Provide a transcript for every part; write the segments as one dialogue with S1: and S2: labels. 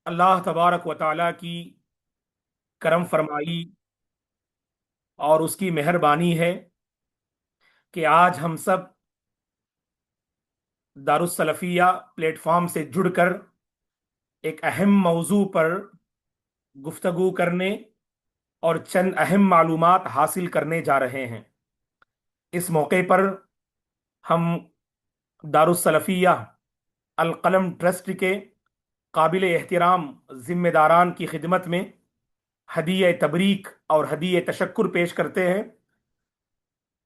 S1: अल्लाह तबारक व ताला की करम फरमाई और उसकी मेहरबानी है कि आज हम सब दारुस्सलफिया प्लेटफॉर्म से जुड़कर एक अहम मौजू पर गुफ्तगू करने और चंद अहम मालूमात हासिल करने जा रहे हैं। इस मौके पर हम दारुस्सलफिया अल कलम ट्रस्ट के काबिल एहतराम जिम्मेदारान की खिदमत में हदीय तबरीक और हदीय तशक्कुर पेश करते हैं।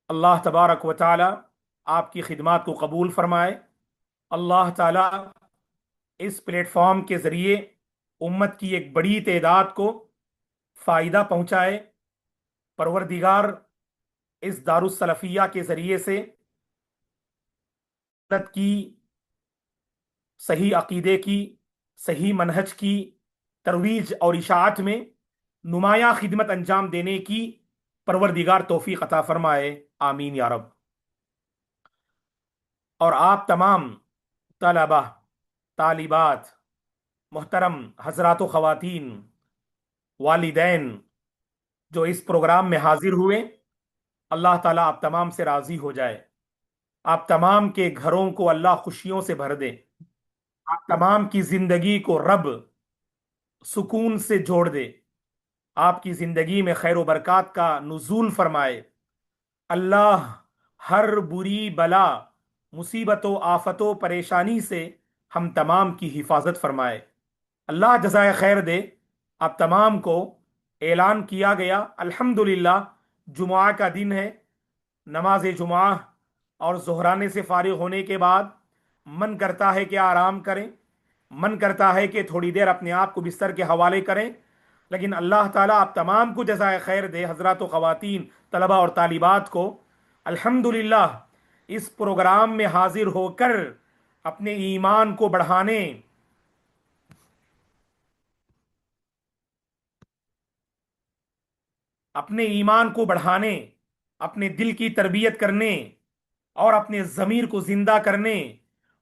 S1: अल्लाह तबारक व ताला आपकी खिदमत को कबूल फरमाए। अल्लाह ताला इस प्लेटफॉर्म के जरिए उम्मत की एक बड़ी तादाद को फायदा पहुंचाए। परवरदिगार इस दारुस्सलफिया के जरिए से उम्मत की सही अकीदे की, सही मनहज की तरवीज और इशाअत में नुमाया खिदमत अंजाम देने की परवरदिगार तौफीक अता फरमाए। आमीन या रब। और आप तमाम तलबा, तालिबात, मोहतरम हजरात ख़वातीन, वालिदैन जो इस प्रोग्राम में हाजिर हुए, अल्लाह ताला आप तमाम से राजी हो जाए। आप तमाम के घरों को अल्लाह खुशियों से भर दे। आप तमाम की जिंदगी को रब सुकून से जोड़ दे। आपकी जिंदगी में खैर व बरक़ात का नुज़ूल फरमाए। अल्लाह हर बुरी बला, मुसीबतों, आफतों, परेशानी से हम तमाम की हिफाजत फरमाए। अल्लाह जज़ाए खैर दे। आप तमाम को ऐलान किया गया, अल्हम्दुलिल्लाह जुमा का दिन है। नमाज जुमा और ज़ोहराने से फारिग होने के बाद मन करता है कि आराम करें, मन करता है कि थोड़ी देर अपने आप को बिस्तर के हवाले करें। लेकिन अल्लाह ताला आप तमाम को जज़ाए खैर दे, हजरात व ख़वातीन, तलबा और तालिबात को अल्हम्दुलिल्लाह इस प्रोग्राम में हाजिर होकर अपने ईमान को बढ़ाने, अपने ईमान को बढ़ाने, अपने दिल की तरबियत करने और अपने ज़मीर को जिंदा करने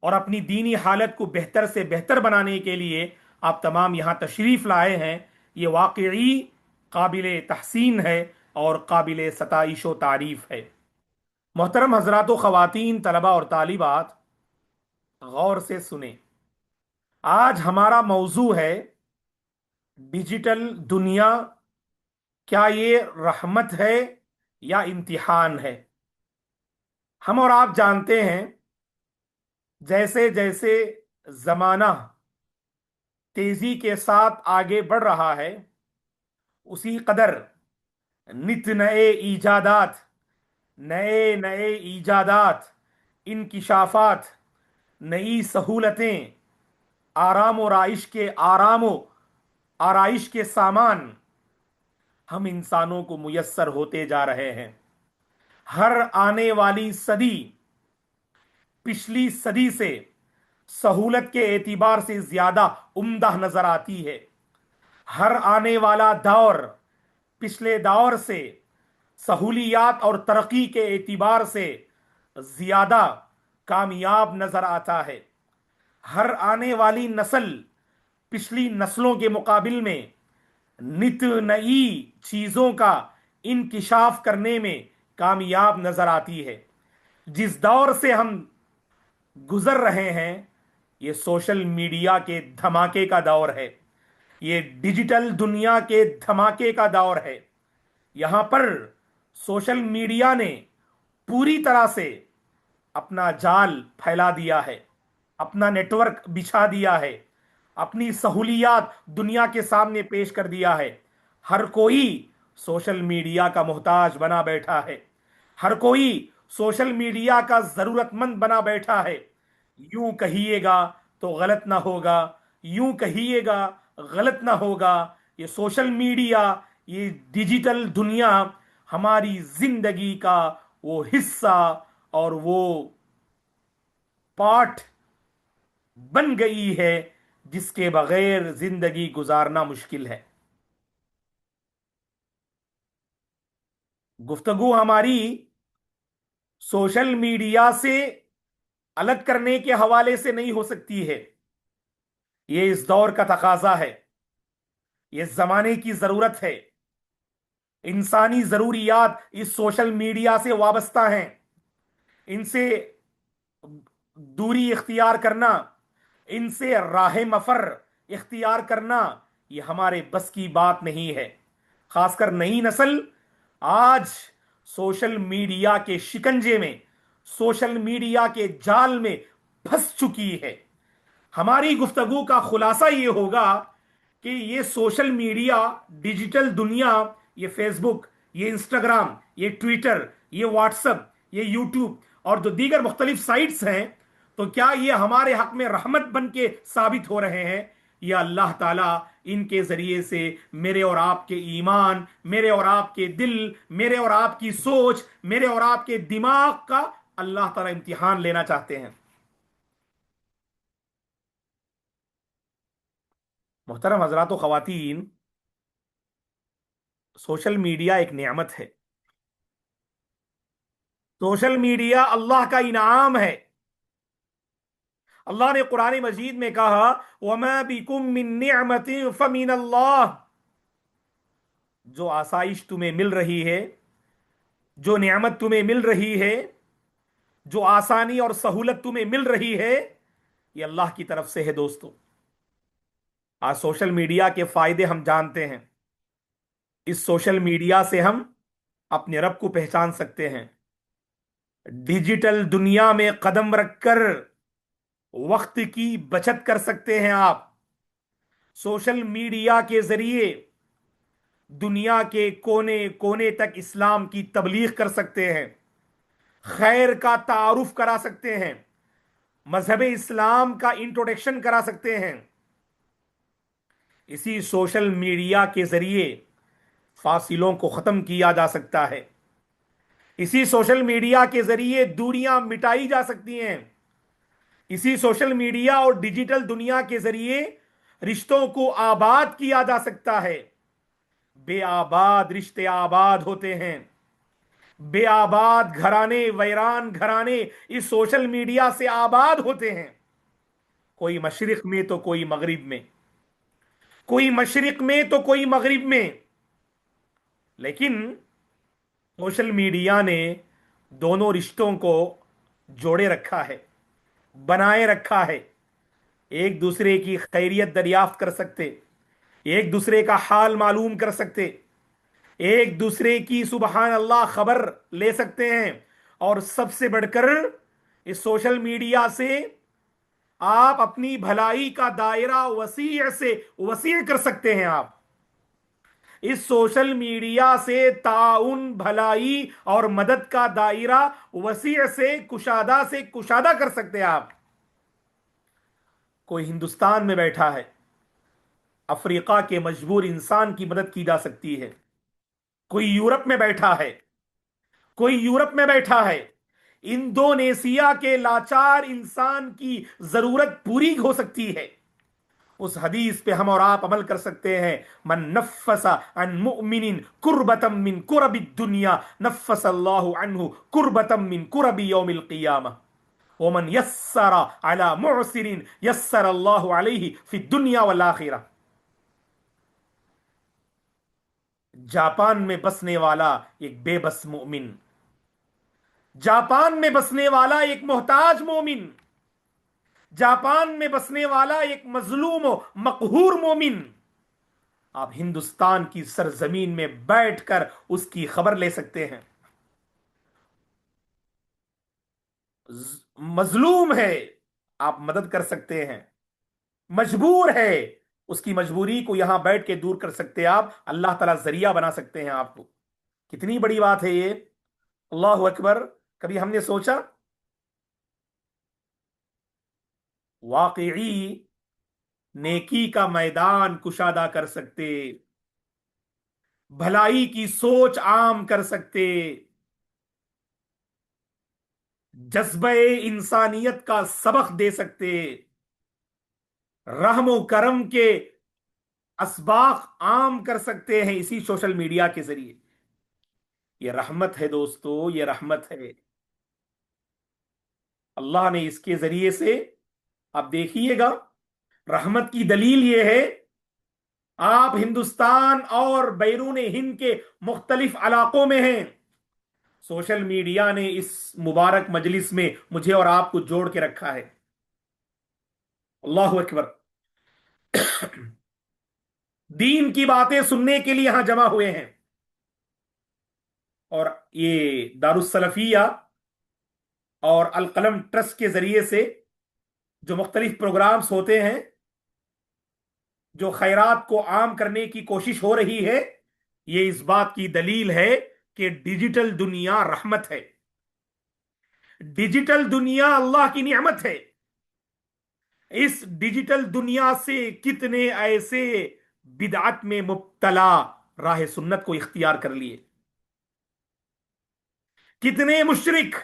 S1: और अपनी दीनी हालत को बेहतर से बेहतर बनाने के लिए आप तमाम यहाँ तशरीफ़ लाए हैं। ये वाकई काबिल तहसीन है और काबिल सताइश व तारीफ़ है। मोहतरम हजरात ख़वातीन, तलबा और तालिबात, गौर से सुने। आज हमारा मौजू है डिजिटल दुनिया, क्या ये रहमत है या इम्तिहान है। हम और आप जानते हैं, जैसे जैसे जमाना तेजी के साथ आगे बढ़ रहा है, उसी कदर नित नए ईजादात, नए नए ईजादात, इनकिशाफात, नई सहूलतें, आराम व आराइश के सामान हम इंसानों को मुयस्सर होते जा रहे हैं। हर आने वाली सदी पिछली सदी से सहूलत के एतिबार से ज्यादा उम्दा नजर आती है। हर आने वाला दौर पिछले दौर से सहूलियात और तरक्की के एतिबार से ज्यादा कामयाब नजर आता है। हर आने वाली नस्ल पिछली नस्लों के मुकाबिल में नित नई चीजों का इंकिशाफ करने में कामयाब नजर आती है। जिस दौर से हम गुजर रहे हैं, ये सोशल मीडिया के धमाके का दौर है। ये डिजिटल दुनिया के धमाके का दौर है। यहां पर सोशल मीडिया ने पूरी तरह से अपना जाल फैला दिया है, अपना नेटवर्क बिछा दिया है, अपनी सहूलियात दुनिया के सामने पेश कर दिया है। हर कोई सोशल मीडिया का मोहताज बना बैठा है। हर कोई सोशल मीडिया का जरूरतमंद बना बैठा है। यूं कहिएगा तो गलत ना होगा, यूं कहिएगा गलत ना होगा। ये सोशल मीडिया, ये डिजिटल दुनिया हमारी जिंदगी का वो हिस्सा और वो पार्ट बन गई है जिसके बगैर जिंदगी गुजारना मुश्किल है। गुफ्तगू हमारी सोशल मीडिया से अलग करने के हवाले से नहीं हो सकती है। یہ اس دور کا تقاضا ہے، یہ زمانے کی ضرورت ہے۔ انسانی ضروریات اس سوشل میڈیا سے وابستہ ہیں، ان سے دوری اختیار کرنا، ان سے راہ مفر اختیار کرنا، یہ ہمارے بس کی بات نہیں ہے۔ خاص کر نئی نسل آج سوشل میڈیا کے شکنجے میں، سوشل میڈیا کے جال میں پھنس چکی ہے۔ ہماری گفتگو کا خلاصہ یہ ہوگا کہ یہ سوشل میڈیا، ڈیجیٹل دنیا، یہ فیس بک، یہ انسٹاگرام، یہ ٹویٹر، یہ واٹس ایپ، یہ یوٹیوب اور جو دیگر مختلف سائٹس ہیں، تو کیا یہ ہمارے حق میں رحمت بن کے ثابت ہو رہے ہیں، یا اللہ تعالیٰ ان کے ذریعے سے میرے اور آپ کے ایمان، میرے اور آپ کے دل، میرے اور آپ کی سوچ، میرے اور آپ کے دماغ کا اللہ تعالیٰ امتحان لینا چاہتے ہیں؟ محترم حضرات و خواتین، سوشل میڈیا ایک نعمت ہے، سوشل میڈیا اللہ کا انعام ہے۔ اللہ نے قرآن مجید میں کہا وَمَا بِكُم مِّن نِّعْمَةٍ فَمِنَ اللَّهِ، جو آسائش تمہیں مل رہی ہے، جو نعمت تمہیں مل رہی ہے، جو آسانی اور سہولت تمہیں مل رہی ہے، یہ اللہ کی طرف سے ہے دوستو۔ آج سوشل میڈیا کے فائدے ہم جانتے ہیں، اس سوشل میڈیا سے ہم اپنے رب کو پہچان سکتے ہیں، ڈیجیٹل دنیا میں قدم رکھ کر وقت کی بچت کر سکتے ہیں آپ، سوشل میڈیا کے ذریعے دنیا کے کونے کونے تک اسلام کی تبلیغ کر سکتے ہیں، خیر کا تعارف کرا سکتے ہیں، مذہب اسلام کا انٹروڈکشن کرا سکتے ہیں۔ اسی سوشل میڈیا کے ذریعے فاصلوں کو ختم کیا جا سکتا ہے، اسی سوشل میڈیا کے ذریعے دوریاں مٹائی جا سکتی ہیں، اسی سوشل میڈیا اور ڈیجیٹل دنیا کے ذریعے رشتوں کو آباد کیا جا سکتا ہے۔ بے آباد رشتے آباد ہوتے ہیں، بے آباد گھرانے، ویران گھرانے اس سوشل میڈیا سے آباد ہوتے ہیں، کوئی مشرق میں تو کوئی مغرب میں، کوئی مشرق میں تو کوئی مغرب میں۔ لیکن سوشل میڈیا نے دونوں رشتوں کو جوڑے رکھا ہے، بنائے رکھا ہے، ایک دوسرے کی خیریت دریافت کر سکتے، ایک دوسرے کا حال معلوم کر سکتے، ایک دوسرے کی سبحان اللہ خبر لے سکتے ہیں، اور سب سے بڑھ کر اس سوشل میڈیا سے آپ اپنی بھلائی کا دائرہ وسیع سے وسیع کر سکتے ہیں۔ آپ اس سوشل میڈیا سے تعاون، بھلائی اور مدد کا دائرہ وسیع سے کشادہ کر سکتے ہیں۔ آپ کوئی ہندوستان میں بیٹھا ہے، افریقہ کے مجبور انسان کی مدد کی جا سکتی ہے، کوئی یورپ میں بیٹھا ہے، کوئی یورپ میں بیٹھا ہے، انڈونیشیا کے لاچار انسان کی ضرورت پوری ہو سکتی ہے۔ اس حدیث پہ ہم اور آپ عمل کر سکتے ہیں، من نفس عن مؤمن کربتا من کرب الدنیا نفس اللہ عنہ کربتا من کرب یوم القیامہ، ومن یسر علی معسر یسر اللہ علیہ فی الدنیا والآخرہ۔ جاپان میں بسنے والا ایک بے بس مومن، جاپان میں بسنے والا ایک محتاج مومن، جاپان میں بسنے والا ایک مظلوم و مقہور مومن، آپ ہندوستان کی سرزمین میں بیٹھ کر اس کی خبر لے سکتے ہیں۔ مظلوم ہے، آپ مدد کر سکتے ہیں، مجبور ہے، اس کی مجبوری کو یہاں بیٹھ کے دور کر سکتے ہیں آپ، اللہ تعالیٰ ذریعہ بنا سکتے ہیں آپ کو۔ کتنی بڑی بات ہے یہ، اللہ اکبر! کبھی ہم نے سوچا؟ واقعی نیکی کا میدان کشادہ کر سکتے، بھلائی کی سوچ عام کر سکتے، جذبہ انسانیت کا سبق دے سکتے، رحم و کرم کے اسباق عام کر سکتے ہیں اسی سوشل میڈیا کے ذریعے۔ یہ رحمت ہے دوستو، یہ رحمت ہے، اللہ نے اس کے ذریعے سے، آپ دیکھیے گا रहमत की दलील ये है, आप हिंदुस्तान और बैरून हिंद के मुख्तलिफ इलाकों में हैं, सोशल मीडिया ने इस मुबारक मजलिस में मुझे और आपको जोड़ के रखा है। अल्लाह अकबर। दीन की बातें सुनने के लिए यहां जमा हुए हैं। और ये दारुस्सलफिया और अल कलम ट्रस्ट के जरिए से जो मुख्तलिफ प्रोग्राम्स होते हैं, जो खैरात को आम करने की कोशिश हो रही है, ये इस बात की दलील है कि डिजिटल दुनिया रहमत है। डिजिटल दुनिया अल्लाह की नियमत है। इस डिजिटल दुनिया से कितने ऐसे बिदअत में मुब्तला राह सुन्नत को इख्तियार कर लिए, कितने मुशरिक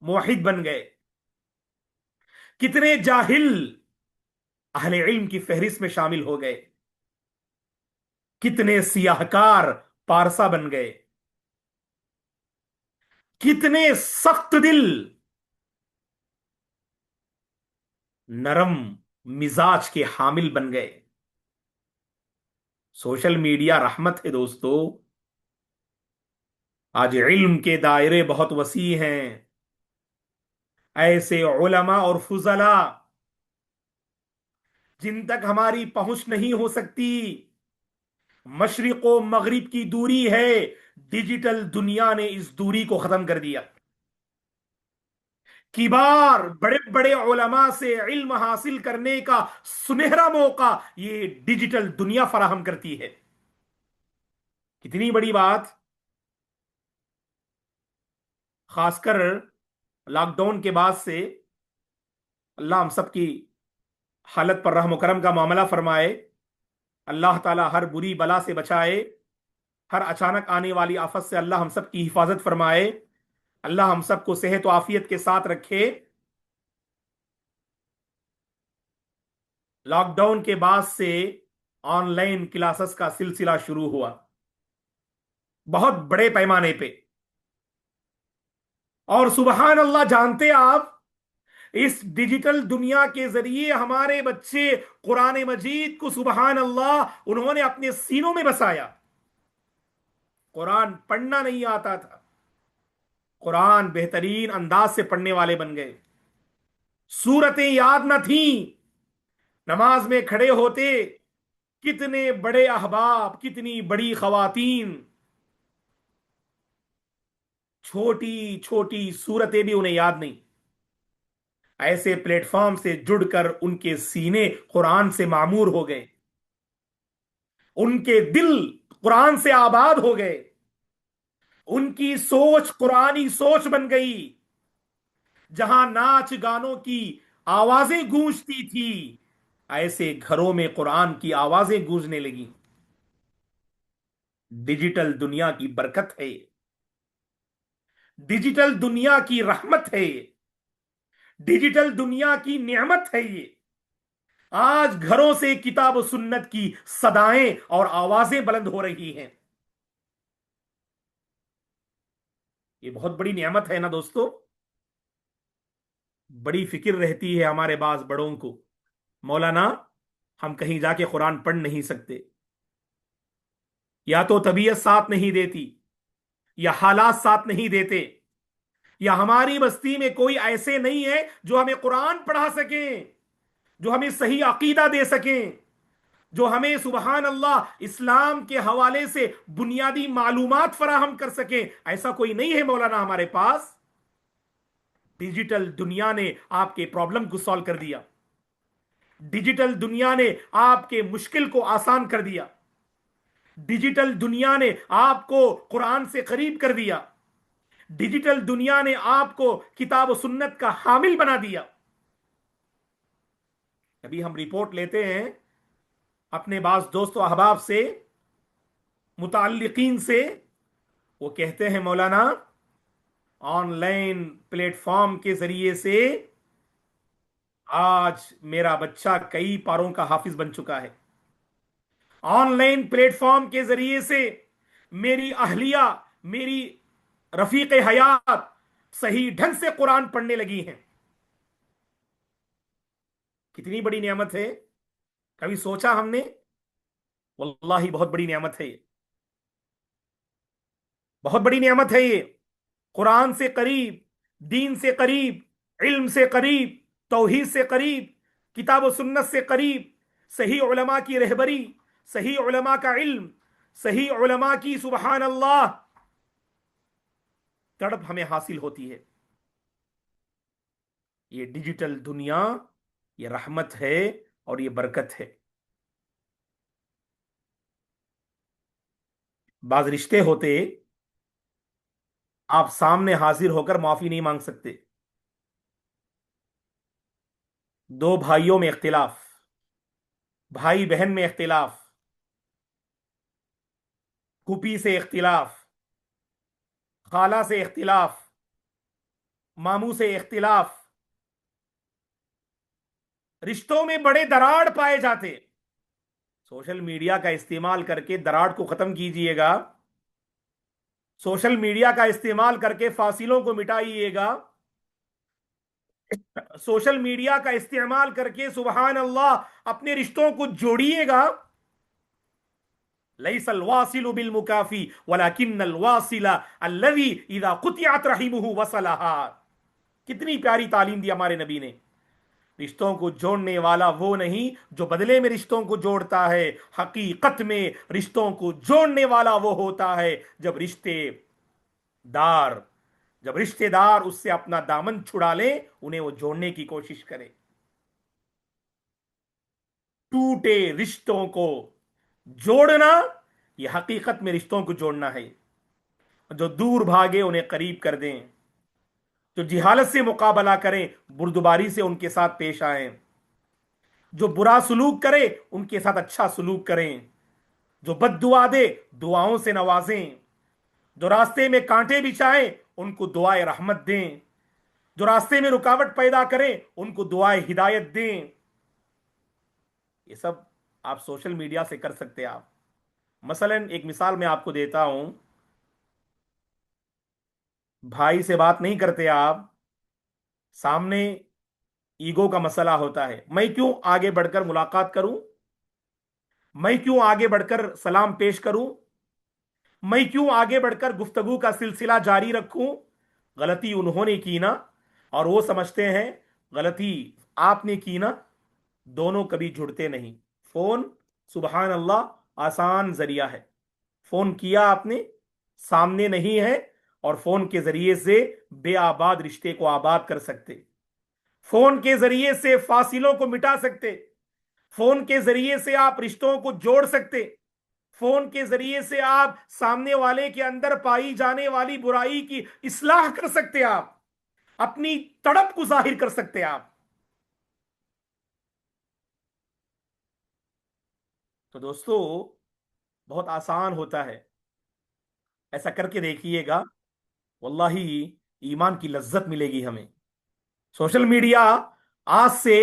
S1: मुवहिद बन गए, कितने जाहिल अहले इल्म की फहरिस्त में शामिल हो गए, कितने सियाहकार पारसा बन गए, कितने सख्त दिल नरम मिजाज के हामिल बन गए। सोशल मीडिया रहमत है दोस्तों। आज इल्म के दायरे बहुत वसी हैं। ऐसे उलमा और फुजला जिन तक हमारी पहुंच नहीं हो सकती, मशरिक व मगरिब की दूरी है, डिजिटल दुनिया ने इस दूरी को खत्म कर दिया। किबार बड़े बड़े उलमा से इल्म हासिल करने का सुनहरा मौका ये डिजिटल दुनिया फराहम करती है। कितनी बड़ी बात। खासकर लॉकडाउन के बाद से अल्लाह हम सब की हालत पर रहम करम का मामला फरमाए। अल्लाह ताला हर बुरी बला से बचाए, हर अचानक आने वाली आफत से अल्लाह हम सब की हिफाजत फरमाए। अल्लाह हम सबको सेहत व आफियत के साथ रखे। लॉकडाउन के बाद से ऑनलाइन क्लासेस का सिलसिला शुरू हुआ बहुत बड़े पैमाने पे। और सुबहान अल्लाह, जानते आप, इस डिजिटल दुनिया के जरिए हमारे बच्चे कुरान मजीद को सुबहान अल्लाह उन्होंने अपने सीनों में बसाया। कुरान पढ़ना नहीं आता था, कुरान बेहतरीन अंदाज से पढ़ने वाले बन गए। सूरतें याद न थी, नमाज में खड़े होते, कितने बड़े अहबाब, कितनी बड़ी खवातीन, छोटी छोटी सूरतें भी उन्हें याद नहीं। ऐसे प्लेटफॉर्म से जुड़कर उनके सीने कुरान से मामूर हो गए, उनके दिल कुरान से आबाद हो गए, उनकी सोच कुरानी सोच बन गई। जहां नाच गानों की आवाजें गूंजती थी, ऐसे घरों में कुरान की आवाजें गूंजने लगी। डिजिटल दुनिया की बरकत है, डिजिटल दुनिया की रहमत है, डिजिटल दुनिया की नेमत है ये। आज घरों से किताब और सुन्नत की सदाएं और आवाजें बुलंद हो रही हैं। ये बहुत बड़ी नेमत है ना दोस्तों। बड़ी फिक्र रहती है हमारे बाज बड़ों को, मौलाना हम कहीं जाके कुरान पढ़ नहीं सकते, या तो तबीयत साथ नहीं देती, या हालात साथ नहीं देते, या हमारी बस्ती में कोई ऐसे नहीं है जो हमें कुरान पढ़ा सके, जो हमें सही अकीदा दे सके, जो हमें सुबहान अल्लाह इस्लाम के हवाले से बुनियादी मालूमात फराहम कर सके। ऐसा कोई नहीं है मौलाना हमारे पास। डिजिटल दुनिया ने आपके प्रॉब्लम को सॉल्व कर दिया, डिजिटल दुनिया ने आपके मुश्किल को आसान कर दिया, डिजिटल दुनिया ने आपको कुरान से करीब कर दिया, डिजिटल दुनिया ने आपको किताब और सुन्नत का हामिल बना दिया। अभी हम रिपोर्ट लेते हैं अपने बाज दोस्तों अहबाब से, मुताल्लिकीन से, वो कहते हैं मौलाना ऑनलाइन प्लेटफॉर्म के जरिए से आज मेरा बच्चा कई पारों का हाफिज बन चुका है। ऑनलाइन प्लेटफॉर्म के जरिए से मेरी अहलिया, मेरी रफीक हयात सही ढंग से कुरान पढ़ने लगी हैं। कितनी बड़ी नेमत है। कभी सोचा हमने? वल्लाही बहुत बड़ी नेमत है ये, बहुत बड़ी नेमत है ये। कुरान से करीब, दीन से करीब, इल्म से करीब, तौहीद से करीब, किताब और सुन्नत से करीब, सही उलमा की रहबरी, सही उलमा का इल्म, सही उलमा की सुबहान अल्लाह तड़प हमें हासिल होती है। ये डिजिटल दुनिया, ये रहमत है और ये बरकत है। बाज रिश्ते होते, आप सामने हाजिर होकर माफी नहीं मांग सकते। दो भाइयों में इख्तिलाफ, भाई बहन में इख्तिलाफ, फूफी से इख्तिलाफ, खाला से इख्तिलाफ, मामू से इख्तिलाफ, रिश्तों में बड़े दरार पाए जाते। सोशल मीडिया का इस्तेमाल करके दरार को खत्म कीजिएगा, सोशल मीडिया का इस्तेमाल करके फासिलों को मिटाइएगा, सोशल मीडिया का इस्तेमाल करके सुबहान अल्लाह अपने रिश्तों को जोड़िएगा। लैसल वासिलु बिल मुकाफी वलाकिन्नल वासिला अल्लज़ी इज़ा कुतिअत रहिमुहु वसलहा। कितनी प्यारी तालीम दी हमारे नबी ने। रिश्तों को जोड़ने वाला वो नहीं जो बदले में रिश्तों को जोड़ता है, हकीकत में रिश्तों को जोड़ने वाला वो होता है दार जब रिश्तेदार उससे अपना दामन छुड़ा ले, उन्हें वो जोड़ने की कोशिश करे। टूटे रिश्तों को जोड़ना, ये हकीकत में रिश्तों को जोड़ना है। जो दूर भागे उन्हें करीब कर दें, जो जिहालत से मुकाबला करें बुर्दुबारी से उनके साथ पेश आए, जो बुरा सलूक करे उनके साथ अच्छा सलूक करें, जो बद्दुआ दे दुआओं से नवाजें, जो रास्ते में कांटे बिछाएं उनको दुआए रहमत दें, जो रास्ते में रुकावट पैदा करें उनको दुआए हिदायत दें। ये सब आप सोशल मीडिया से कर सकते हैं। आप मसलन एक मिसाल मैं आपको देता हूं, भाई से बात नहीं करते आप, सामने ईगो का मसला होता है, मैं क्यों आगे बढ़कर मुलाकात करूं, मैं क्यों आगे बढ़कर सलाम पेश करूं, मैं क्यों आगे बढ़कर गुफ्तगू का सिलसिला जारी रखूं। गलती उन्होंने की ना, और वो समझते हैं गलती आपने की ना, दोनों कभी जुड़ते नहीं। फोन, सुबहान अल्लाह, आसान जरिया है। फोन किया आपने, सामने नहीं है, और फोन के जरिए से बेआबाद रिश्ते को आबाद कर सकते, फोन के जरिए से फासिलों को मिटा सकते, फोन के जरिए से आप रिश्तों को जोड़ सकते, फोन के जरिए से आप सामने वाले के अंदर पाई जाने वाली बुराई की इस्लाह कर सकते, आप अपनी तड़प को जाहिर कर सकते आप। तो दोस्तों, बहुत आसान होता है, ऐसा करके देखिएगा, वल्लाही ईमान की लज्जत मिलेगी हमें। सोशल मीडिया आज से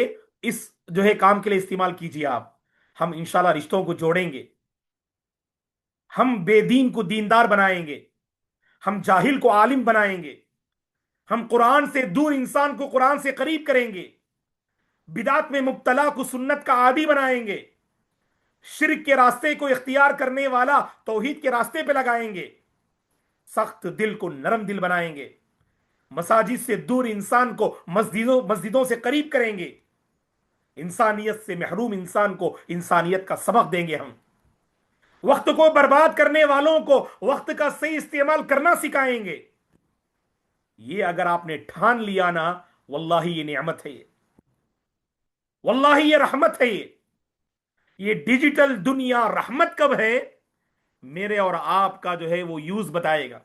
S1: इस जो है काम के लिए इस्तेमाल कीजिए आप। हम इंशाल्लाह रिश्तों को जोड़ेंगे, हम बेदीन को दीनदार बनाएंगे, हम जाहिल को आलिम बनाएंगे, हम कुरान से दूर इंसान को कुरान से करीब करेंगे, बिदात में मुब्तला को सुन्नत का आदी बनाएंगे, शिर्क के रास्ते को इख्तियार करने वाला तौहीद के रास्ते पे लगाएंगे, सख्त दिल को नरम दिल बनाएंगे, मसाजिद से दूर इंसान को मस्जिदों मस्जिदों से करीब करेंगे, इंसानियत से महरूम इंसान को इंसानियत का सबक देंगे। हम वक्त को बर्बाद करने वालों को वक्त का सही इस्तेमाल करना सिखाएंगे। ये अगर आपने ठान लिया ना, वल्लाही ये नेमत है, ये वल्लाही ये रहमत है। ये डिजिटल दुनिया रहमत कब है, मेरे और आपका जो है वो यूज बताएगा,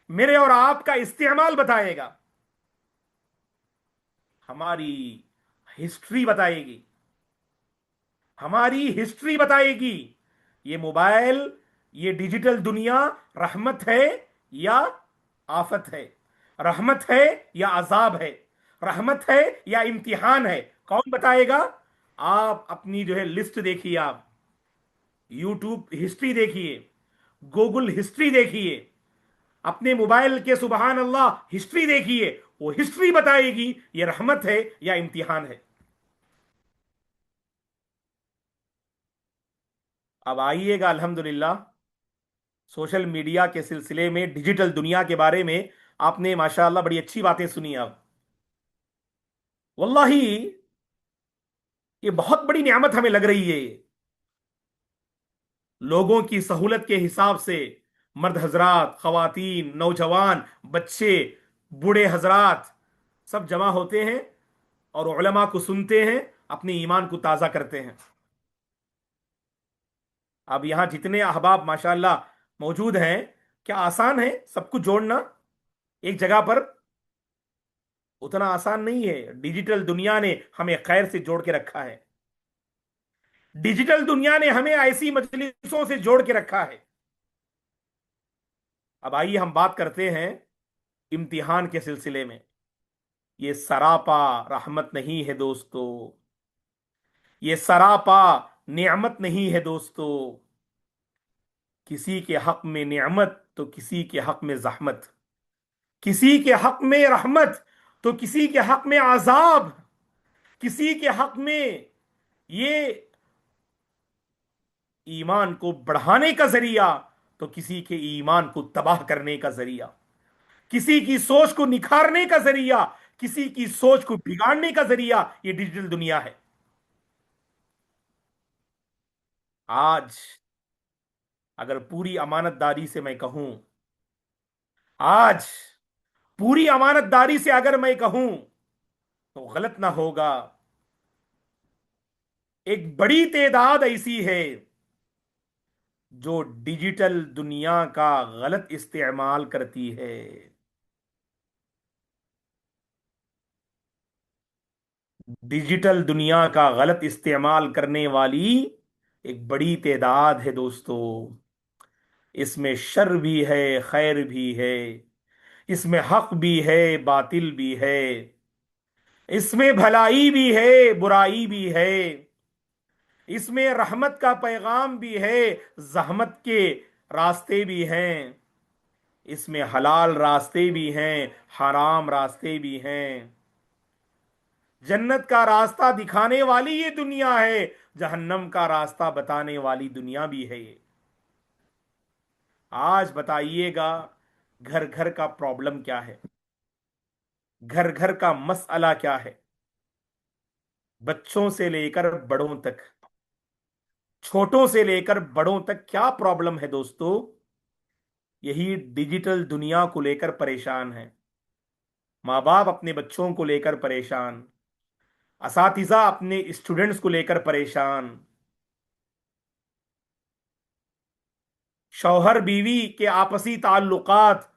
S1: मेरे और आपका इस्तेमाल बताएगा, हमारी हिस्ट्री बताएगी, हमारी हिस्ट्री बताएगी। ये मोबाइल, ये डिजिटल दुनिया रहमत है या आफत है, रहमत है या अजाब है, रहमत है या इम्तिहान है, कौन बताएगा। आप अपनी जो है लिस्ट देखिए, आप यूट्यूब हिस्ट्री देखिए, गूगल हिस्ट्री देखिए, अपने मोबाइल के सुबहान अल्लाह हिस्ट्री देखिए, वो हिस्ट्री बताएगी ये रहमत है या इम्तिहान है। अब आइएगा अल्हम्दुलिल्लाह, सोशल मीडिया के सिलसिले में, डिजिटल दुनिया के बारे में आपने माशाअल्लाह बड़ी अच्छी बातें सुनी। अब वल्लाही ये बहुत बड़ी नेमत हमें लग रही है। लोगों की सहूलत के हिसाब से मर्द हजरात, खवातीन, नौजवान, बच्चे, बूढ़े हजरात सब जमा होते हैं और उलमा को सुनते हैं, अपने ईमान को ताजा करते हैं। अब यहां जितने अहबाब माशाअल्लाह मौजूद हैं, क्या आसान है सबको जोड़ना एक जगह पर? उतना आसान नहीं है। डिजिटल दुनिया ने हमें खैर से जोड़ के रखा है। डिजिटल दुनिया ने हमें ऐसी मजलिसों से जोड़ के रखा है। अब आइए हम बात करते हैं इम्तिहान के सिलसिले में। ये सरापा रहमत नहीं है दोस्तों, ये सरापा नेमत नहीं है दोस्तों। किसी के हक में नेमत तो किसी के हक में जहमत, किसी के हक में रहमत तो किसी के हक में आजाब, किसी के हक में ये ईमान को बढ़ाने का जरिया तो किसी के ईमान को तबाह करने का जरिया, किसी की सोच को निखारने का जरिया, किसी की सोच को बिगाड़ने का जरिया ये डिजिटल दुनिया है। आज अगर पूरी अमानतदारी से मैं कहूं, आज पूरी अमानतदारी से अगर मैं कहूं तो गलत ना होगा। एक बड़ी तादाद ऐसी है जो डिजिटल दुनिया का गलत इस्तेमाल करती है। डिजिटल दुनिया का गलत इस्तेमाल करने वाली एक बड़ी तादाद है दोस्तों। इसमें शर भी है, खैर भी है, इसमें हक भी है, बातिल भी है, इसमें भलाई भी है, बुराई भी है, इसमें रहमत का पैगाम भी है, जहमत के रास्ते भी हैं, इसमें हलाल रास्ते भी हैं, हराम रास्ते भी हैं। जन्नत का रास्ता दिखाने वाली ये दुनिया है, जहन्नम का रास्ता बताने वाली दुनिया भी है ये। आज बताइएगा, घर घर का प्रॉब्लम क्या है, घर घर का मसला क्या है? बच्चों से लेकर बड़ों तक, छोटों से लेकर बड़ों तक क्या प्रॉब्लम है दोस्तों? यही डिजिटल दुनिया को लेकर परेशान है। माँ बाप अपने बच्चों को लेकर परेशान, असातिज़ा अपने स्टूडेंट्स को लेकर परेशान, शौहर बीवी के आपसी ताल्लुकात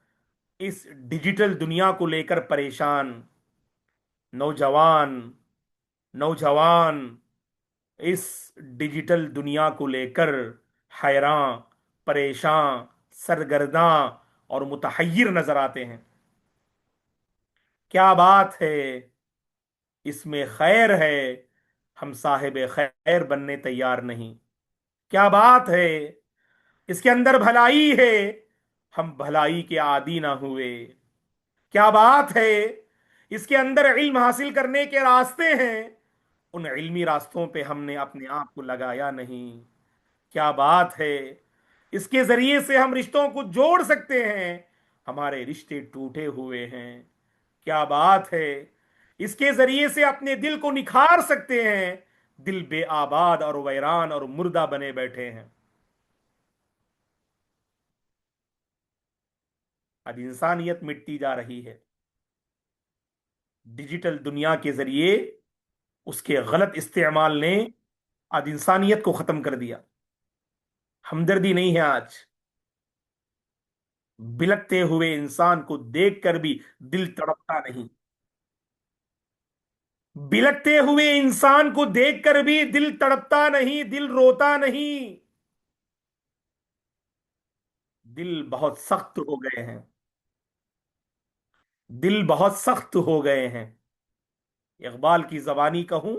S1: इस डिजिटल दुनिया को लेकर परेशान, नौजवान नौजवान इस डिजिटल दुनिया को लेकर हैरान, परेशान, सरगर्दां और मुतहय्यर नजर आते हैं। क्या बात है, इसमें खैर है, हम साहिब खैर बनने तैयार नहीं। क्या बात है, इसके अंदर भलाई है, हम भलाई के आदी ना हुए। क्या बात है, इसके अंदर इल्म हासिल करने के रास्ते हैं, उन इल्मी रास्तों पे हमने अपने आप को लगाया नहीं। क्या बात है, इसके जरिए से हम रिश्तों को जोड़ सकते हैं, हमारे रिश्ते टूटे हुए हैं। क्या बात है, इसके जरिए से अपने दिल को निखार सकते हैं, दिल बेआबाद और वैरान और मुर्दा बने बैठे हैं। आज इंसानियत मिटती जा रही है डिजिटल दुनिया के जरिए। उसके गलत इस्तेमाल ने आज इंसानियत को खत्म कर दिया। हमदर्दी नहीं है आज। बिलखते हुए इंसान को देखकर भी दिल तड़पता नहीं। बिलखते हुए इंसान को देखकर भी दिल तड़पता नहीं, दिल रोता नहीं। दिल बहुत सख्त हो गए हैं, दिल बहुत सख्त हो गए हैं। इकबाल की जबानी कहूं,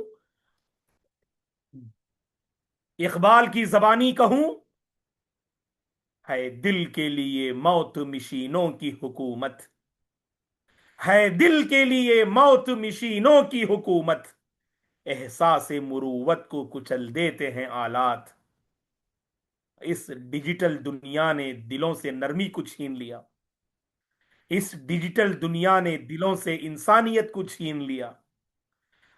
S1: इकबाल की जबानी कहूं, है दिल के लिए मौत मिशीनों की हुकूमत, है दिल के लिए मौत मिशीनों की हुकूमत, एहसास मुरूवत को कुचल देते हैं आलात। اس ڈیجیٹل دنیا نے دلوں سے نرمی کو چھین لیا، اس ڈیجیٹل دنیا نے دلوں سے انسانیت کو چھین لیا،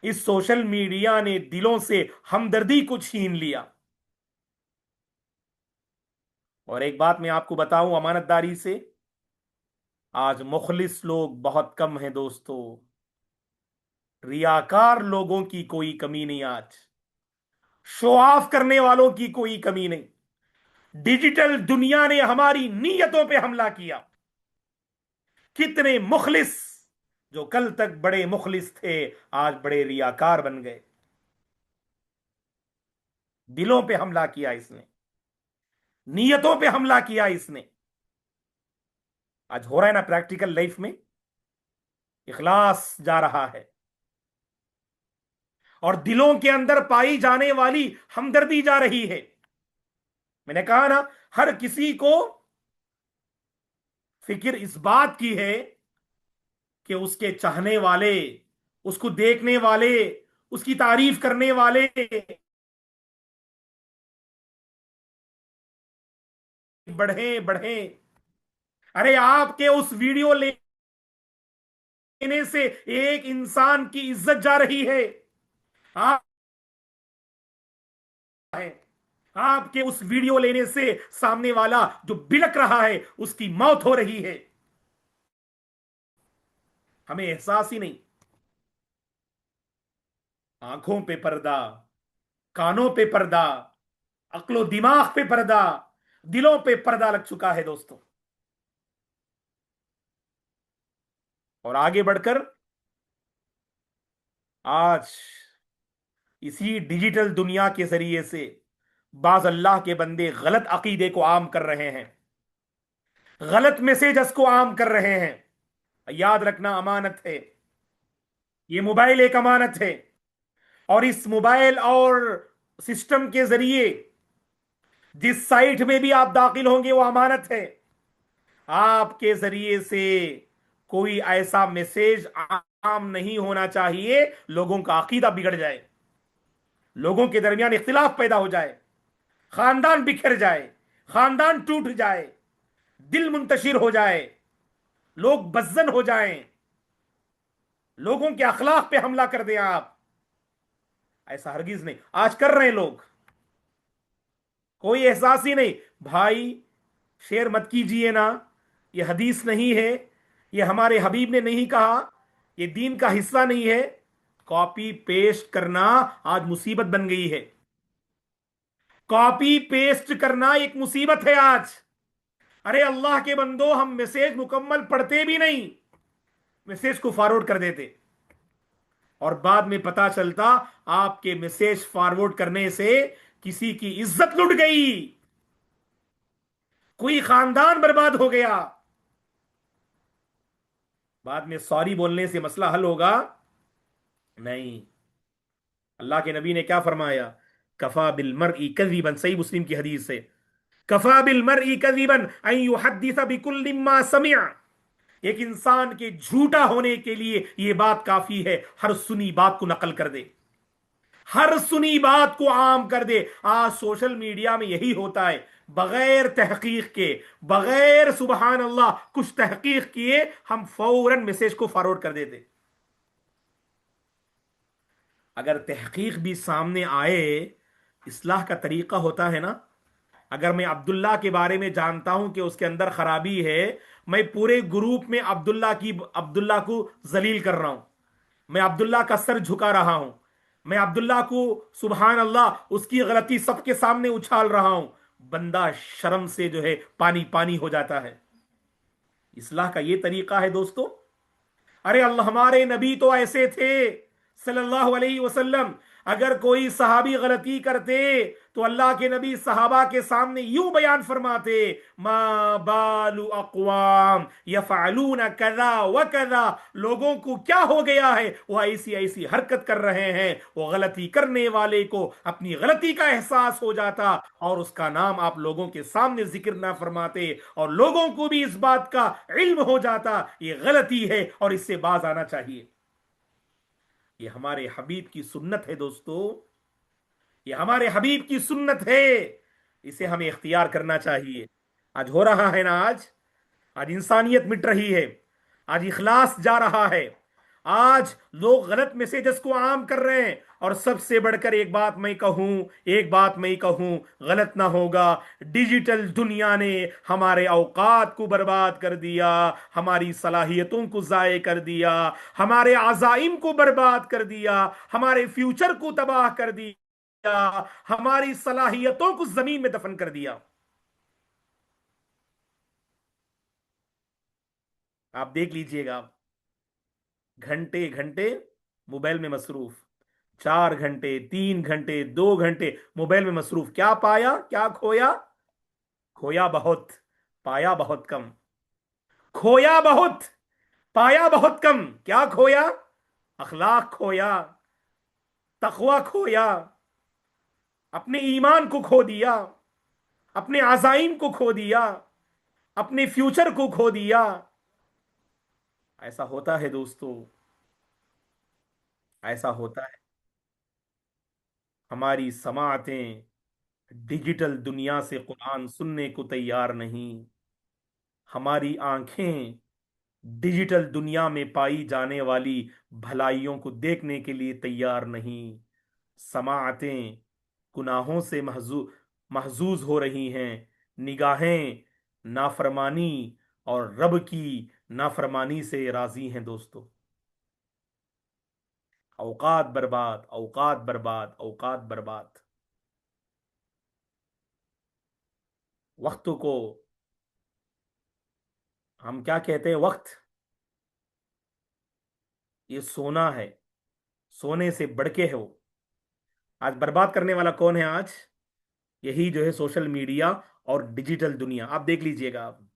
S1: اس سوشل میڈیا نے دلوں سے ہمدردی کو چھین لیا۔ اور ایک بات میں آپ کو بتاؤں امانت داری سے، آج مخلص لوگ بہت کم ہیں دوستو، ریاکار لوگوں کی کوئی کمی نہیں، آج شو آف کرنے والوں کی کوئی کمی نہیں۔ ڈیجیٹل دنیا نے ہماری نیتوں پہ حملہ کیا۔ کتنے مخلص جو کل تک بڑے مخلص تھے آج بڑے ریاکار بن گئے۔ دلوں پہ حملہ کیا اس نے، نیتوں پہ حملہ کیا اس نے۔ آج ہو رہا ہے نا پریکٹیکل لائف میں، اخلاص جا رہا ہے، اور دلوں کے اندر پائی جانے والی ہمدردی جا رہی ہے۔ میں نے کہا نا، ہر کسی کو فکر اس بات کی ہے کہ اس کے چاہنے والے، اس کو دیکھنے والے، اس کی تعریف کرنے والے بڑھیں بڑھیں۔ ارے آپ کے اس ویڈیو لینے سے ایک انسان کی عزت جا رہی ہے، آپ آپ کے اس ویڈیو لینے سے سامنے والا جو بلک رہا ہے اس کی موت ہو رہی ہے۔ ہمیں احساس ہی نہیں۔ آنکھوں پہ پردہ، کانوں پہ پردہ، عقل و دماغ پہ پردہ، دلوں پہ پردہ لگ چکا ہے دوستوں۔ اور آگے بڑھ کر آج اسی ڈیجیٹل دنیا کے ذریعے سے بعض اللہ کے بندے غلط عقیدے کو عام کر رہے ہیں، غلط میسیجز کو عام کر رہے ہیں۔ یاد رکھنا امانت ہے، یہ موبائل ایک امانت ہے، اور اس موبائل اور سسٹم کے ذریعے جس سائٹ میں بھی آپ داخل ہوں گے وہ امانت ہے۔ آپ کے ذریعے سے کوئی ایسا میسیج عام نہیں ہونا چاہیے لوگوں کا عقیدہ بگڑ جائے، لوگوں کے درمیان اختلاف پیدا ہو جائے، خاندان بکھر جائے، خاندان ٹوٹ جائے، دل منتشر ہو جائے، لوگ بدزن ہو جائیں، لوگوں کے اخلاق پہ حملہ کر دیں آپ۔ ایسا ہرگز نہیں، آج کر رہے ہیں لوگ، کوئی احساس ہی نہیں۔ بھائی شیئر مت کیجئے نا، یہ حدیث نہیں ہے، یہ ہمارے حبیب نے نہیں کہا، یہ دین کا حصہ نہیں ہے۔ کاپی پیسٹ کرنا آج مصیبت بن گئی ہے، کاپی پیسٹ کرنا ایک مصیبت ہے آج۔ ارے اللہ کے بندو، ہم میسیج مکمل پڑھتے بھی نہیں، میسیج کو فارورڈ کر دیتے، اور بعد میں پتا چلتا آپ کے میسیج فارورڈ کرنے سے کسی کی عزت لٹ گئی، کوئی خاندان برباد ہو گیا۔ بعد میں سوری بولنے سے مسئلہ حل ہوگا؟ نہیں۔ اللہ کے نبی نے کیا فرمایا؟ کفا بالمرء کذبا، صحیح مسلم کی حدیث سے، کفا بالمرء کذبا ان يحدث بكل ما سمع۔ ایک انسان کے جھوٹا ہونے کے لیے یہ بات کافی ہے، ہر سنی بات کو نقل کر دے، ہر سنی بات کو عام کر دے۔ آج سوشل میڈیا میں یہی ہوتا ہے، بغیر تحقیق کے، بغیر سبحان اللہ کچھ تحقیق کیے ہم فوراً میسج کو فارورڈ کر دیتے۔ اگر تحقیق بھی سامنے آئے، اصلاح کا طریقہ ہوتا ہے نا۔ اگر میں عبداللہ کے بارے میں جانتا ہوں کہ اس کے اندر خرابی ہے، میں پورے گروپ میں عبداللہ کو ذلیل کر رہا ہوں، میں عبداللہ کا سر جھکا رہا ہوں، میں عبداللہ کو سبحان اللہ اس کی غلطی سب کے سامنے اچھال رہا ہوں، بندہ شرم سے جو ہے پانی پانی ہو جاتا ہے۔ اصلاح کا یہ طریقہ ہے دوستو۔ ارے اللہ، ہمارے نبی تو ایسے تھے صلی اللہ علیہ وسلم، اگر کوئی صحابی غلطی کرتے تو اللہ کے نبی صحابہ کے سامنے یوں بیان فرماتے، ما بال اقوام یفعلون کذا وکذا، لوگوں کو کیا ہو گیا ہے، وہ ایسی ایسی حرکت کر رہے ہیں۔ وہ غلطی کرنے والے کو اپنی غلطی کا احساس ہو جاتا اور اس کا نام آپ لوگوں کے سامنے ذکر نہ فرماتے، اور لوگوں کو بھی اس بات کا علم ہو جاتا یہ غلطی ہے اور اس سے باز آنا چاہیے۔ یہ ہمارے حبیب کی سنت ہے دوستو، یہ ہمارے حبیب کی سنت ہے۔ इसे हमें इख्तियार करना चाहिए। आज हो रहा है ना, आज आज इंसानियत मिट रही है, आज इखलास जा रहा है, आज लोग गलत मैसेजेस को आम कर रहे हैं। और सबसे बढ़कर एक बात मैं कहूं, गलत ना होगा, डिजिटल दुनिया ने हमारे औकात को बर्बाद कर दिया, हमारी सलाहियतों को जाये कर दिया, हमारे अज़ाइम को बर्बाद कर दिया, हमारे फ्यूचर को तबाह कर दिया, हमारी सलाहियतों को जमीन में दफन कर दिया। आप देख लीजिएगा, घंटे घंटे मोबाइल में मसरूफ, 4 घंटे, 3 घंटे, 2 घंटे मोबाइल में मसरूफ, क्या पाया क्या खोया? खोया बहुत, पाया बहुत कम। खोया बहुत, पाया बहुत कम। क्या खोया? अखलाक खोया, तकवा खोया, अपने ईमान को खो दिया, अपने अज़ाइम को खो दिया, अपने फ्यूचर को खो दिया। ऐसा होता है दोस्तों, ऐसा होता है। हमारी समाअतें डिजिटल दुनिया से कुरान सुनने को तैयार नहीं, हमारी आंखें डिजिटल दुनिया में पाई जाने वाली भलाइयों को देखने के लिए तैयार नहीं। समाअतें गुनाहों से महजूज हो रही हैं, निगाहें नाफरमानी और रब की नाफरमानी से राजी हैं दोस्तों। औकात बर्बाद, औकात बर्बाद, औकात बर्बाद। वक्त को हम क्या कहते हैं? वक्त, ये सोना है, सोने से बढ़ के है वो। आज बर्बाद करने वाला कौन है? आज यही जो है सोशल मीडिया और डिजिटल दुनिया। आप देख लीजिएगा, आप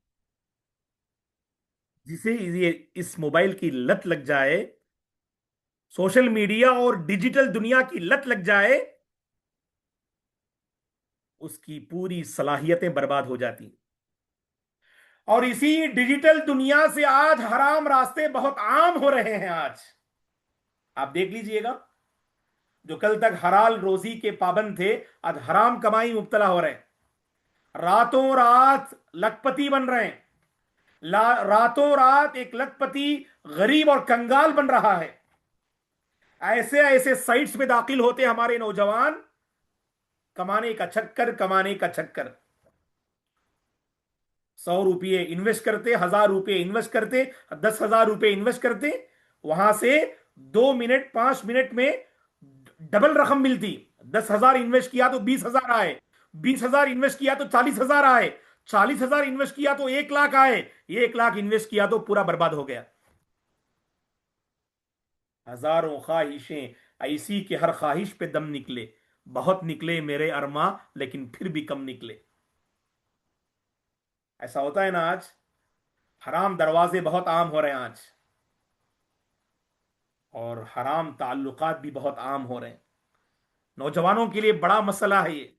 S1: जिसे ये इस मोबाइल की लत लग जाए, सोशल मीडिया और डिजिटल दुनिया की लत लग जाए, उसकी पूरी सलाहियतें बर्बाद हो जाती। और इसी डिजिटल दुनिया से आज हराम रास्ते बहुत आम हो रहे हैं। आज आप देख लीजिएगा, जो कल तक हलाल रोजी के पाबंद थे, आज हराम कमाई में मुब्तला हो रहे हैं, रातों रात लखपति बन रहे हैं, रातों रात एक लखपति गरीब और कंगाल बन रहा है। ऐसे ऐसे साइट्स में दाखिल होते हमारे नौजवान, कमाने का चक्कर, कमाने का चक्कर। 100 रुपये इन्वेस्ट करते, 1000 रुपये इन्वेस्ट करते, 10,000 रुपये इन्वेस्ट करते, वहां से 2 मिनट 5 मिनट में डबल रकम मिलती। 10,000 इन्वेस्ट किया तो 20,000 आए, 20,000 इन्वेस्ट किया तो 40,000 आए, 40,000 इन्वेस्ट किया तो 1 लाख आए, 1 लाख इन्वेस्ट किया तो पूरा बर्बाद हो गया। हजारों ख्वाहिशें ऐसी कि हर ख्वाहिश पे दम निकले, बहुत निकले मेरे अरमा, लेकिन फिर भी कम निकले। ऐसा होता है ना आज, हराम दरवाजे बहुत आम हो रहे हैं आज, और हराम ताल्लुकात भी बहुत आम हो रहे हैं। नौजवानों के लिए बड़ा मसला है ये।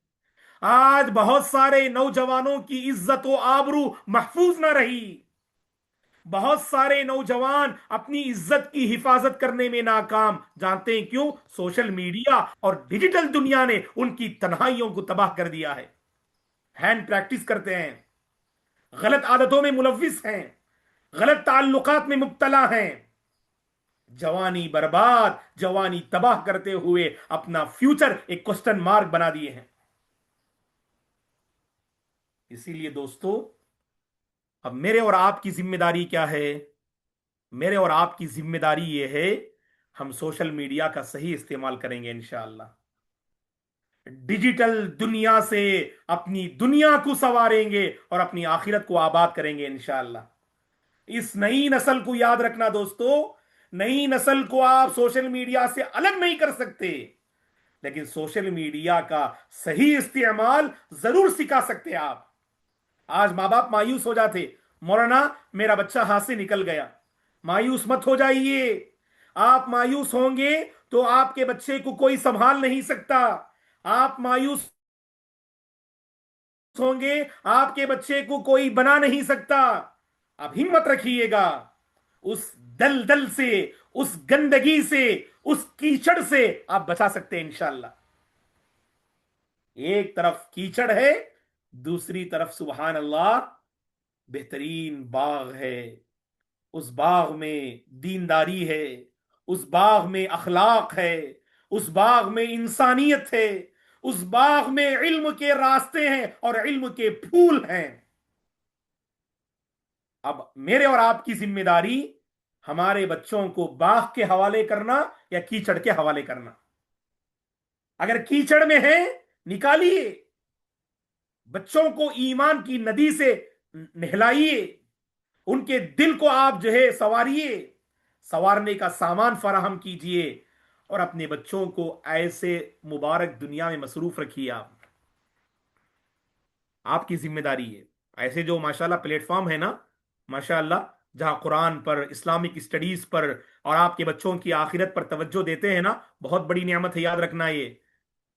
S1: आज बहुत सारे नौजवानों की इज्जत व आबरू महफूज ना रही। बहुत सारे नौजवान अपनी इज्जत की हिफाजत करने में नाकाम। जानते हैं क्यों? सोशल मीडिया और डिजिटल दुनिया ने उनकी तन्हाइयों को तबाह कर दिया है। हैंड प्रैक्टिस करते हैं, गलत आदतों में मुलविस हैं, गलत ताल्लुकात में मुब्तला हैं, जवानी बर्बाद, जवानी तबाह करते हुए अपना फ्यूचर एक क्वेश्चन मार्क बना दिए हैं। इसीलिए दोस्तों, अब मेरे और आपकी जिम्मेदारी क्या है? मेरे और आपकी जिम्मेदारी यह है, हम सोशल मीडिया का सही इस्तेमाल करेंगे इंशाअल्लाह, डिजिटल दुनिया से अपनी दुनिया को संवारेंगे और अपनी आखिरत को आबाद करेंगे इंशाअल्लाह। इस नई नस्ल को याद रखना दोस्तों, नई नस्ल को आप सोशल मीडिया से अलग नहीं कर सकते, लेकिन सोशल मीडिया का सही इस्तेमाल जरूर सिखा सकते हैं आप। आज मां बाप मायूस हो जाते, मौलाना मेरा बच्चा हाथ से निकल गया। मायूस मत हो जाइए। आप मायूस होंगे तो आपके बच्चे को कोई संभाल नहीं सकता। आप मायूस होंगे, आपके बच्चे को कोई बना नहीं सकता। आप हिम्मत रखिएगा, उस दलदल से, उस गंदगी से, उस कीचड़ से आप बचा सकते हैं इंशाअल्लाह। एक तरफ कीचड़ है, दूसरी तरफ सुबहान अल्लाह बेहतरीन बाग है, उस बाग में दीनदारी है, उस बाग में अखलाक है, उस बाग में इंसानियत है, उस बाग में इल्म के रास्ते हैं और इल्म के फूल हैं। अब मेरे और आपकी जिम्मेदारी हमारे बच्चों को बाग के हवाले करना या कीचड़ के हवाले करना। अगर कीचड़ में है, निकालिए, बच्चों को ईमान की नदी से नहलाइए, उनके दिल को आप जो है संवारिए, संवारने का सामान फराहम कीजिए और अपने बच्चों को ऐसे मुबारक दुनिया में मसरूफ रखिए। आप, आपकी जिम्मेदारी है। ऐसे जो माशाल्लाह प्लेटफॉर्म है ना, माशाल्लाह, जहां कुरान पर, इस्लामिक स्टडीज पर और आपके बच्चों की आखिरत पर तवज्जो देते हैं ना, बहुत बड़ी नियामत है, याद रखना ये।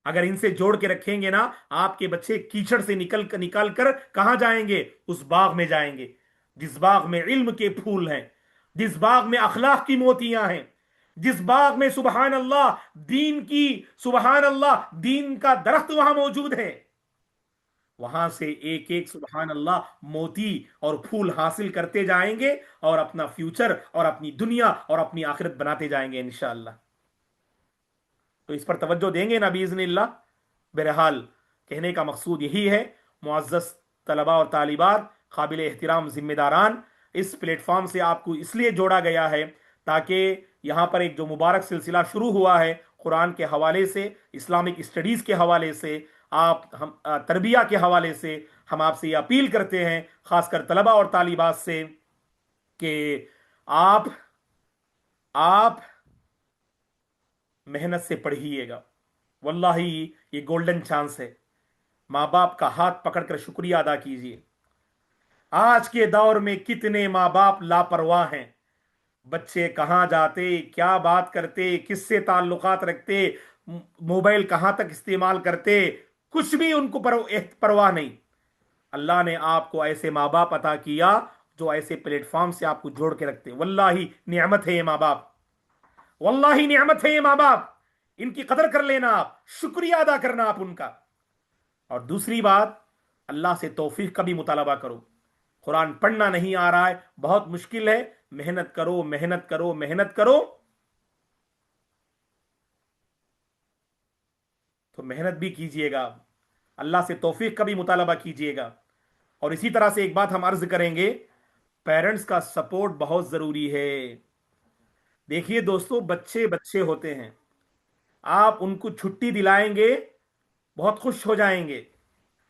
S1: अगर इनसे जोड़ के रखेंगे ना, आपके बच्चे कीचड़ से निकल कर कहां जाएंगे? उस बाग में जाएंगे जिस बाग में इल्म के फूल हैं, जिस बाग में अखलाक की मोतियां हैं, जिस बाग में सुबहान अल्लाह दीन की, सुबहान अल्लाह दीन का दरख्त वहां मौजूद है। वहां से एक एक सुबहान अल्लाह मोती और फूल हासिल करते जाएंगे और अपना फ्यूचर और अपनी दुनिया और अपनी आखिरत बनाते जाएंगे इंशाअल्लाह। तो इस पर तवज्जो देंगे ना बिइज़्निल्लाह। बहरहाल कहने का मकसूद यही है, मुअज़्ज़ज़ तलबा और तालिबात, काबिल एहतराम जिम्मेदारान, इस प्लेटफॉर्म से आपको इसलिए जोड़ा गया है ताकि यहाँ पर एक जो मुबारक सिलसिला शुरू हुआ है कुरान के हवाले से, इस्लामिक स्टडीज़ के हवाले से, आप हम तरबिया के हवाले से, हम आपसे ये अपील करते हैं खासकर तलबा और तालिबात से कि आप मेहनत से पढ़िएगा। वल्लाही ये गोल्डन चांस है। माँ बाप का हाथ पकड़कर शुक्रिया अदा कीजिए। आज के दौर में कितने माँ बाप लापरवाह हैं, बच्चे कहाँ जाते, क्या बात करते, किससे ताल्लुकात रखते, मोबाइल कहाँ तक इस्तेमाल करते, कुछ भी उनको परवाह नहीं। अल्लाह ने आपको ऐसे माँ बाप अता किया जो ऐसे प्लेटफॉर्म से आपको जोड़ के रखते। वल्लाही नियामत है ये माँ बाप, वल्लाही नियामत है ये माँ बाप। इनकी कदर कर लेना, आप शुक्रिया अदा करना आप उनका। और दूसरी बात, अल्लाह से तौफीक का भी मुतालबा करो। कुरान पढ़ना नहीं आ रहा है, बहुत मुश्किल है, मेहनत करो, मेहनत करो, मेहनत करो। तो मेहनत भी कीजिएगा, अल्लाह से तौफीक का भी मुतालबा कीजिएगा। और इसी तरह से एक बात हम अर्ज करेंगे, पेरेंट्स का सपोर्ट बहुत जरूरी है। देखिए दोस्तों, बच्चे बच्चे होते हैं, आप उनको छुट्टी दिलाएंगे, बहुत खुश हो जाएंगे।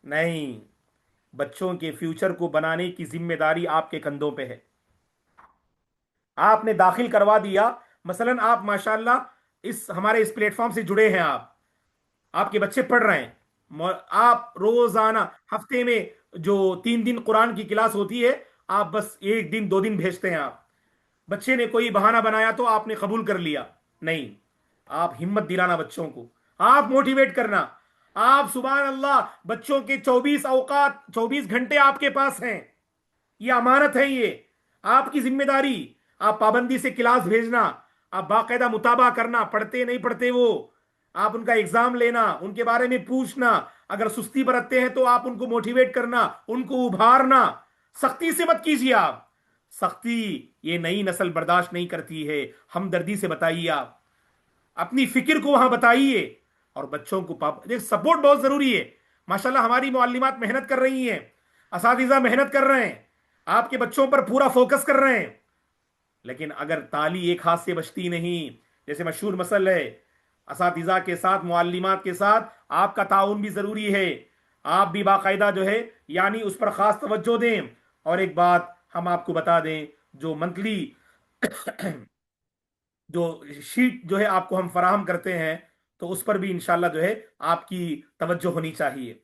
S1: नहीं, बच्चों के फ्यूचर को बनाने की जिम्मेदारी आपके कंधों पे है। आपने दाखिल करवा दिया, मसलन आप माशाल्लाह इस हमारे इस प्लेटफॉर्म से जुड़े हैं, आप, आपके बच्चे पढ़ रहे हैं, आप रोजाना हफ्ते में जो 3 दिन कुरान की क्लास होती है, आप बस 1 दिन 2 दिन भेजते हैं। आप, बच्चे ने कोई बहाना बनाया तो आपने कबूल कर लिया, नहीं, आप हिम्मत दिलाना बच्चों को, आप मोटिवेट करना। आप सुभान अल्लाह, बच्चों के 24 घंटे आपके पास हैं, ये अमानत है, ये आपकी जिम्मेदारी। आप पाबंदी से क्लास भेजना, आप बाकायदा मुताबा करना, पढ़ते नहीं पढ़ते वो, आप उनका एग्जाम लेना, उनके बारे में पूछना, अगर सुस्ती बरतते हैं तो आप उनको मोटिवेट करना, उनको उभारना। सख्ती से मत कीजिए आप, सख्ती ये नई नस्ल बर्दाश्त नहीं करती है। हमदर्दी से बताइए, आप अपनी फिक्र को वहां बताइए। और बच्चों को देख, सपोर्ट बहुत जरूरी है। माशाल्लाह हमारी मुअल्लिमात मेहनत कर रही हैं, असातिज़ा मेहनत कर रहे हैं, आपके बच्चों पर पूरा फोकस कर रहे हैं। लेकिन अगर ताली एक हाथ से बचती नहीं, जैसे मशहूर मसल है, असातिज़ा के साथ, मुअल्लिमात के साथ आपका ताउन भी जरूरी है। आप भी बाकायदा जो है यानी उस पर खास तवज्जो दें। और एक बात हम आपको बता दें, जो मंथली जो शीट जो है आपको हम फराहम करते हैं, तो उस पर भी इंशाल्लाह जो है आपकी तवज्जो होनी चाहिए,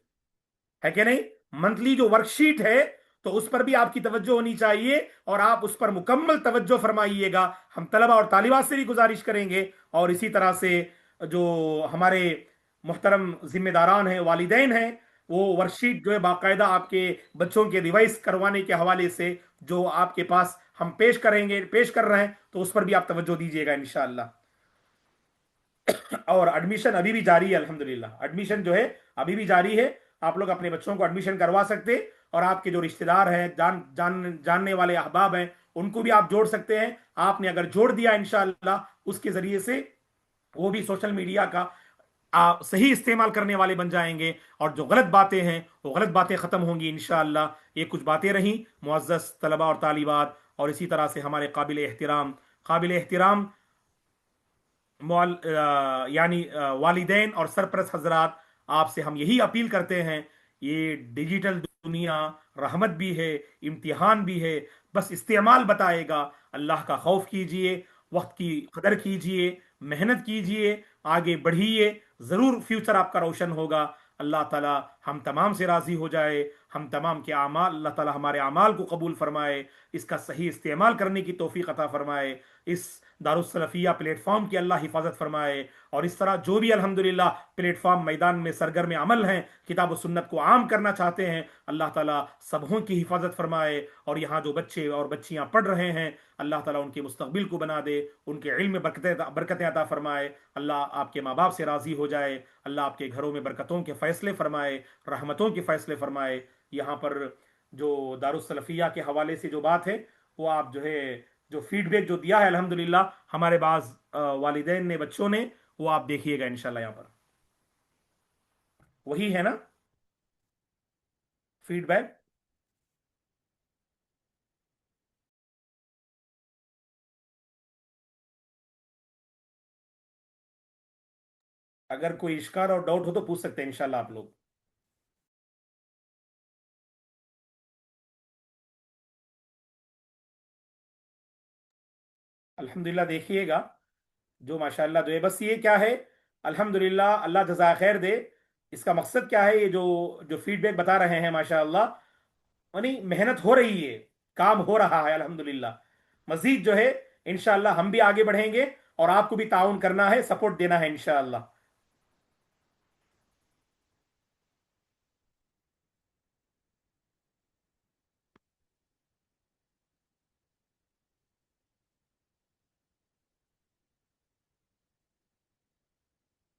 S1: है कि नहीं? मंथली जो वर्कशीट है, तो उस पर भी आपकी तवज्जो होनी चाहिए और आप उस पर मुकम्मल तवज्जो फरमाइएगा। हम तलबा और तालिबात से भी गुजारिश करेंगे, और इसी तरह से जो हमारे मुहतरम जिम्मेदारान हैं, वालिदैन हैं, वो वर्कशीट जो है बाकायदा आपके बच्चों के रिवाइज करवाने के हवाले से जो आपके पास हम पेश कर रहे हैं, तो उस पर भी आप तवज्जो दीजिएगा इंशाअल्लाह। और एडमिशन अभी भी जारी है, अल्हम्दुलिल्लाह, एडमिशन जो है अभी भी जारी है। आप लोग अपने बच्चों को एडमिशन करवा सकते, और आपके जो रिश्तेदार हैं, जानने वाले अहबाब हैं, उनको भी आप जोड़ सकते हैं। आपने अगर जोड़ दिया इंशाअल्लाह, उसके जरिए से वो भी सोशल मीडिया का सही इस्तेमाल करने वाले बन जाएंगे, और जो गलत बातें हैं वो गलत बातें खत्म होंगी इंशाअल्लाह। ये कुछ बातें रहीं मुअज़्ज़ज़ तलबा और तालिबात, और इसी तरह से हमारे काबिल एहतराम यानी वालिदैन और सरपरस्त हजरात, आपसे हम यही अपील करते हैं, ये डिजिटल दुनिया रहमत भी है, इम्तिहान भी है। बस इस्तेमाल बताएगा। अल्लाह का खौफ कीजिए, वक्त की कदर कीजिए, मेहनत कीजिए, आगे बढ़िए, ज़रूर फ्यूचर आपका रोशन होगा। अल्लाह ताला हम तमाम से राज़ी हो जाए, हम तमाम के अमाल, अल्लाह ताला हमारे अमाल को कबूल फरमाए, इसका सही इस्तेमाल करने की तौफीक अता फरमाए। इस दारुस्सलफिया प्लेटफॉर्म की अल्लाह हिफाजत फरमाए, और इस तरह जो भी अल्हम्दुलिल्लाह प्लेटफॉर्म मैदान में सरगर्म अमल हैं, किताब और सुन्नत को आम करना चाहते हैं, अल्लाह ताला सबों की हिफाजत फरमाए। और यहाँ जो बच्चे और बच्चियाँ पढ़ रहे हैं, अल्लाह ताला उनके मुस्तकबिल को बना दे, उनके इल्म में बरकतें अता फरमाए। अल्लाह आपके माँ बाप से राज़ी हो जाए, अल्लाह आपके घरों में बरकतों के फ़ैसले फरमाए, रहमतों के फ़ैसले फरमाए। यहाँ पर जो दारुस्सलफिया के हवाले से जो बात है, वो आप जो है, जो फीडबैक जो दिया है अल्हम्दुलिल्लाह हमारे बाज वालिदैन ने, बच्चों ने, वो आप देखिएगा इंशाल्लाह। यहाँ पर वही है ना फीडबैक। अगर कोई इश्कार और डाउट हो तो पूछ सकते हैं इंशाल्लाह आप लोग। अल्हम्दुलिल्लाह देखिएगा, जो माशाल्लाह जो है, बस ये क्या है, अल्हम्दुलिल्लाह अल्लाह जज़ा खैर दे। इसका मकसद क्या है, ये जो जो फीडबैक बता रहे हैं माशाल्लाह, यानी मेहनत हो रही है, काम हो रहा है अल्हम्दुलिल्लाह। मजीद जो है इंशाल्लाह हम भी आगे बढ़ेंगे, और आपको भी ताउन करना है, सपोर्ट देना है इंशाल्लाह।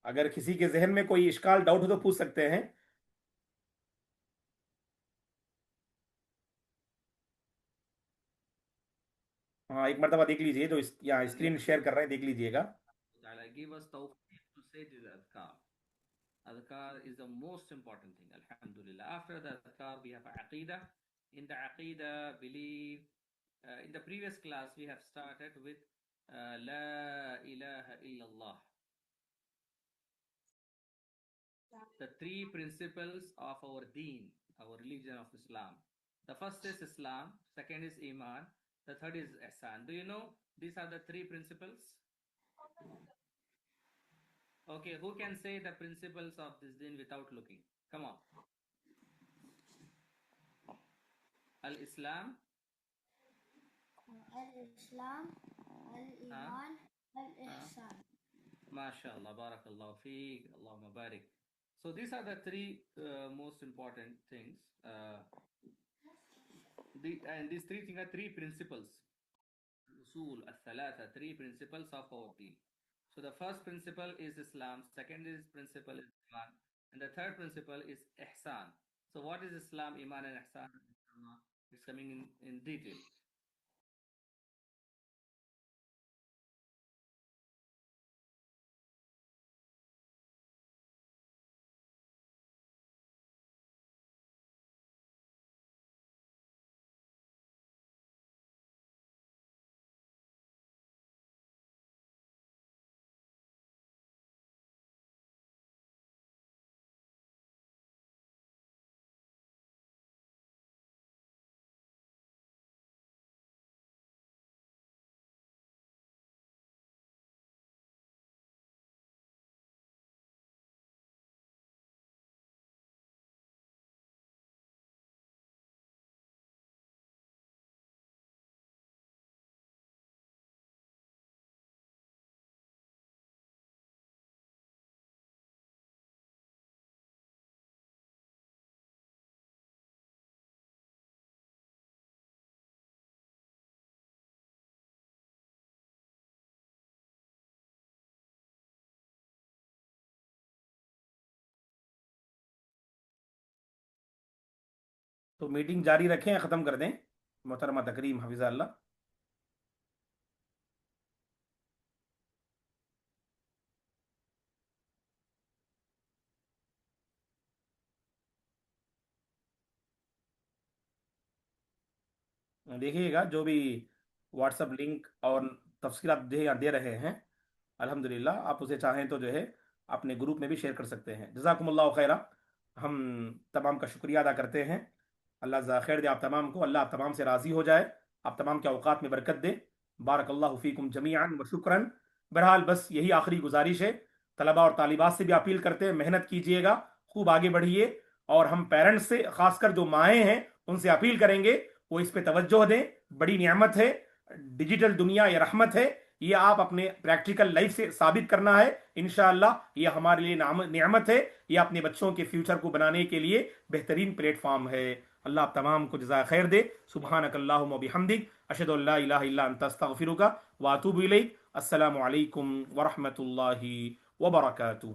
S1: अगर किसी के जहन में कोई इश्काल डाउट हो तो पूछ सकते हैं। हाँ, एक मरतबा देख लीजिए, जो यहाँ स्क्रीन शेयर कर रहे हैं, देख लीजिएगा।
S2: Ta'ala give us tawfiq to say this adhkar. Adhkar is the most important thing. Alhamdulillah. After the adhkar, we have aqidah. In the aqidah, believe. In the previous class, we have started with La ilaha illallah. The three principles of our deen, our religion of Islam. The first is Islam, second is Iman, the third is Ihsan. Do you know these are the three principles? Okay, who can say the principles of this deen without looking? Come on. Al Islam,
S3: الإسلام
S2: huh?
S3: الإيمان
S2: Huh?
S3: الإحسان.
S2: MashaAllah, Barakallah Feek, Allahumma barik. So these are the three most important things. And these three things are three principles. Usul, al-thalatha, three principles of our deen. So the first principle is Islam, second is principle is Iman, and the third principle is Ihsan. So what is Islam, Iman, and Ihsan? It's coming in detail.
S1: تو meeting جاری رکھیں یا ختم کر دیں محترمہ تکریم حفظہ اللہ؟ دیکھیے گا جو بھی واٹس ایپ لنک اور تفصیلات دے رہے ہیں، الحمدللہ آپ اسے چاہیں تو جو ہے اپنے گروپ میں بھی شیئر کر سکتے ہیں۔ جزاکم اللہ خیرہ، ہم تمام کا شکریہ ادا کرتے ہیں۔ اللہ جزا خیر دے آپ تمام کو، اللہ آپ تمام سے راضی ہو جائے، آپ تمام کے اوقات میں برکت دے۔ بارک اللہ فیکم جمیعا و شکرا۔ بہرحال بس یہی آخری گزارش ہے، طلباء اور طالبات سے بھی اپیل کرتے ہیں محنت کیجئے گا، خوب آگے بڑھیے، اور ہم پیرنٹس سے، خاص کر جو مائیں ہیں ان سے اپیل کریں گے وہ اس پہ توجہ دیں۔ بڑی نعمت ہے، ڈیجیٹل دنیا یہ رحمت ہے، یہ آپ اپنے پریکٹیکل لائف سے ثابت کرنا ہے انشاءاللہ، یہ ہمارے لیے نعمت ہے، یہ اپنے بچوں کے فیوچر کو بنانے کے لیے بہترین پلیٹ فارم ہے۔ اللہ آپ تمام کو جزائے خیر دے۔ سبحانک اللہم و بحمدک، اشہد ان لا الہ الا انت استغفرک واتوب الیک۔ السلام علیکم ورحمۃ اللہ وبرکاتہ۔